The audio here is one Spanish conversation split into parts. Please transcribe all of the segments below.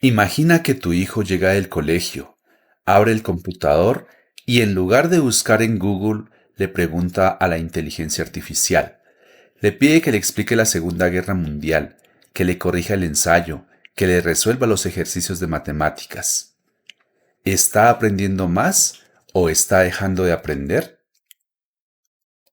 Imagina que tu hijo llega del colegio, abre el computador y en lugar de buscar en Google, le pregunta a la inteligencia artificial. Le pide que le explique la Segunda Guerra Mundial, que le corrija el ensayo, que le resuelva los ejercicios de matemáticas. ¿Está aprendiendo más o está dejando de aprender?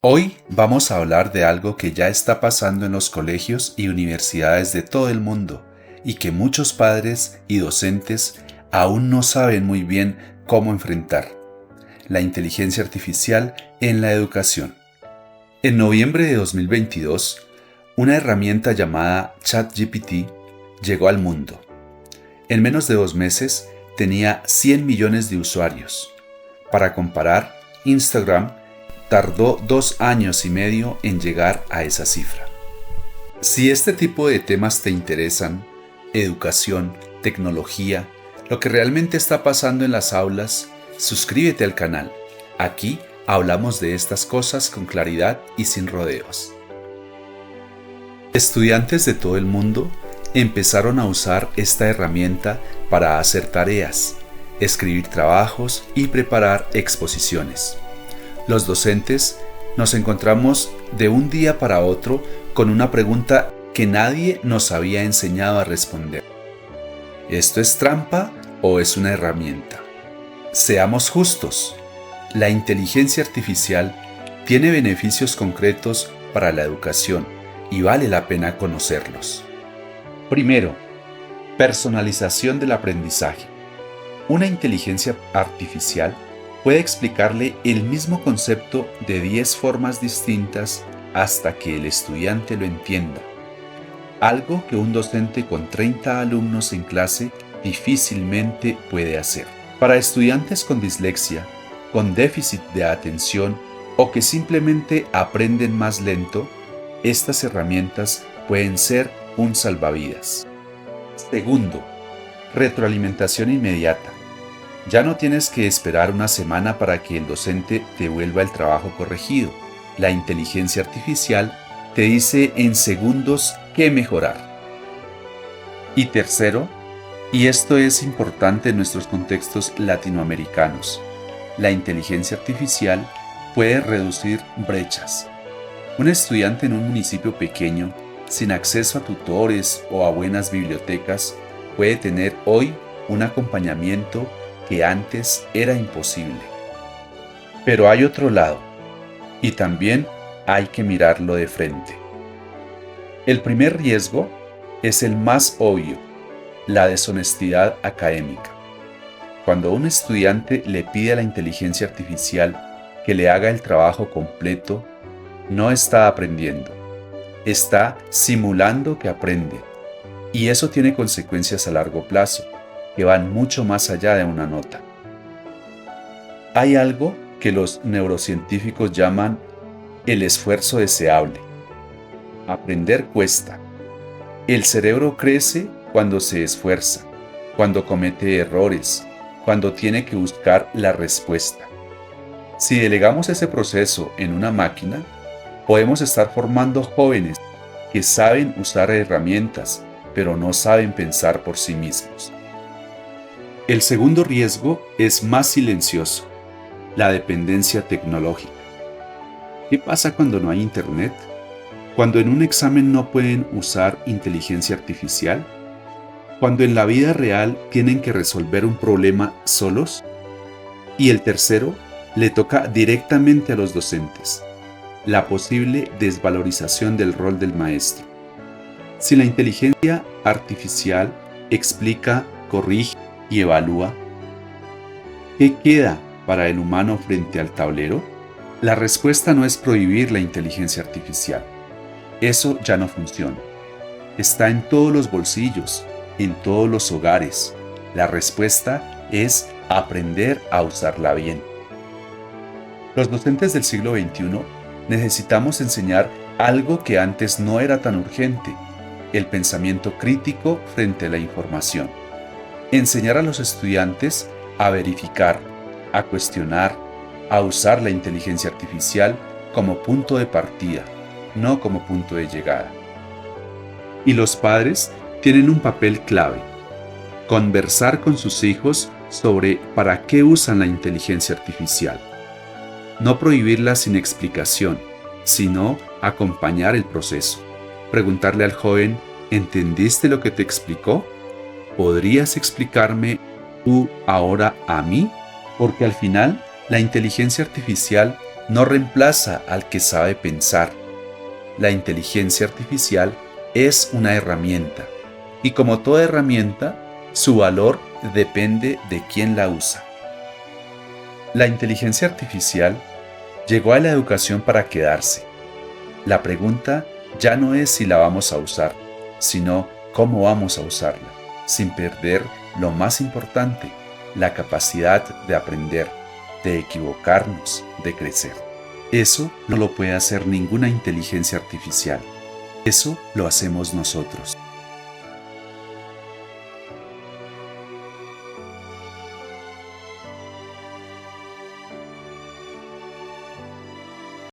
Hoy vamos a hablar de algo que ya está pasando en los colegios y universidades de todo el mundo y que muchos padres y docentes aún no saben muy bien cómo enfrentar: la inteligencia artificial en la educación. En noviembre de 2022, una herramienta llamada ChatGPT llegó al mundo. En menos de 2 meses tenía 100 millones de usuarios. Para comparar, Instagram tardó 2 años y medio en llegar a esa cifra. Si este tipo de temas te interesan, educación, tecnología, lo que realmente está pasando en las aulas, suscríbete al canal. Aquí hablamos de estas cosas con claridad y sin rodeos. Estudiantes de todo el mundo empezaron a usar esta herramienta para hacer tareas, escribir trabajos y preparar exposiciones. Los docentes nos encontramos de un día para otro con una pregunta que nadie nos había enseñado a responder. ¿Esto es trampa o es una herramienta? Seamos justos. La inteligencia artificial tiene beneficios concretos para la educación y vale la pena conocerlos. Primero, personalización del aprendizaje. Una inteligencia artificial puede explicarle el mismo concepto de 10 formas distintas hasta que el estudiante lo entienda, algo que un docente con 30 alumnos en clase difícilmente puede hacer. Para estudiantes con dislexia, con déficit de atención o que simplemente aprenden más lento, estas herramientas pueden ser un salvavidas. Segundo, retroalimentación inmediata. Ya no tienes que esperar una semana para que el docente te devuelva el trabajo corregido. La inteligencia artificial te dice en segundos qué mejorar. Y tercero, y esto es importante en nuestros contextos latinoamericanos, la inteligencia artificial puede reducir brechas. Un estudiante en un municipio pequeño, sin acceso a tutores o a buenas bibliotecas, puede tener hoy un acompañamiento que antes era imposible. Pero hay otro lado, y también hay que mirarlo de frente. El primer riesgo es el más obvio: la deshonestidad académica. Cuando un estudiante le pide a la inteligencia artificial que le haga el trabajo completo, no está aprendiendo, está simulando que aprende. Y eso tiene consecuencias a largo plazo, que van mucho más allá de una nota. Hay algo que los neurocientíficos llaman el esfuerzo deseable. Aprender cuesta. El cerebro crece cuando se esfuerza, cuando comete errores, cuando tiene que buscar la respuesta. Si delegamos ese proceso en una máquina, podemos estar formando jóvenes que saben usar herramientas, pero no saben pensar por sí mismos. El segundo riesgo es más silencioso: la dependencia tecnológica. ¿Qué pasa cuando no hay internet? ¿Cuando en un examen no pueden usar inteligencia artificial? ¿Cuando en la vida real tienen que resolver un problema solos? Y el tercero le toca directamente a los docentes: la posible desvalorización del rol del maestro. Si la inteligencia artificial explica, corrige y evalúa, ¿qué queda para el humano frente al tablero? La respuesta no es prohibir la inteligencia artificial. Eso ya no funciona. Está en todos los bolsillos, en todos los hogares. La respuesta es aprender a usarla bien. Los docentes del siglo XXI necesitamos enseñar algo que antes no era tan urgente: el pensamiento crítico frente a la información. Enseñar a los estudiantes a verificar, a cuestionar, a usar la inteligencia artificial como punto de partida, no como punto de llegada. Y los padres tienen un papel clave. Conversar con sus hijos sobre para qué usan la inteligencia artificial. No prohibirla sin explicación, sino acompañar el proceso. Preguntarle al joven, ¿entendiste lo que te explicó? ¿Podrías explicarme tú ahora a mí? Porque al final, la inteligencia artificial no reemplaza al que sabe pensar. La inteligencia artificial es una herramienta, y como toda herramienta, su valor depende de quién la usa. La inteligencia artificial llegó a la educación para quedarse. La pregunta ya no es si la vamos a usar, sino cómo vamos a usarla, sin perder lo más importante, la capacidad de aprender, de equivocarnos, de crecer. Eso no lo puede hacer ninguna inteligencia artificial. Eso lo hacemos nosotros.